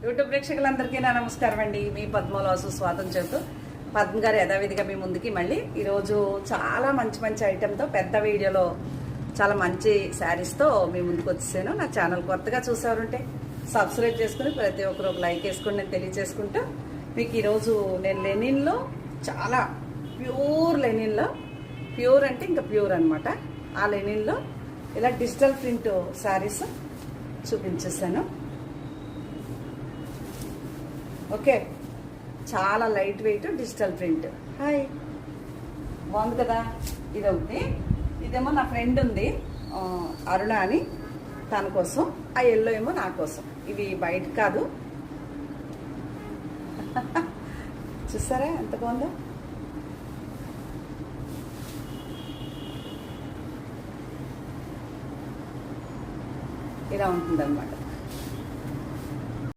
YouTube ప్రేక్షకులందరికీ నా నమస్కారం అండి. మీ పద్మలాసు స్వాగతం చెబుతూ పద్మ గారు యథావిధిగా మీ ముందుకి మళ్ళీ ఈరోజు చాలా మంచి మంచి ఐటెంతో పెద్ద వీడియోలో చాలా మంచి శారీస్తో మీ ముందుకు వచ్చేసాను. నా ఛానల్ కొత్తగా చూసారంటే సబ్స్క్రైబ్ చేసుకుని ప్రతి ఒక్కరు ఒక లైక్ వేసుకుని నేను తెలియజేసుకుంటూ మీకు ఈరోజు నేను లెనిన్లో చాలా ప్యూర్ లెనిన్లో ప్యూర్ అంటే ఇంకా ప్యూర్ అనమాట. ఆ లెనిన్లో ఇలా డిజిటల్ ప్రింట్ శారీస్ చూపించేసాను. ఓకే, చాలా light weight digital print. Hi, బాగుంది కదా. ఇది ఒకటి, ఇదేమో నా ఫ్రెండ్ ఉంది అరుణ అని, తన కోసం. ఆ ఎల్లో ఏమో నా కోసం. ఇవి బయట కాదు, చూసారా ఎంత బాగుందో. ఇలా ఉంటుంది అనమాట.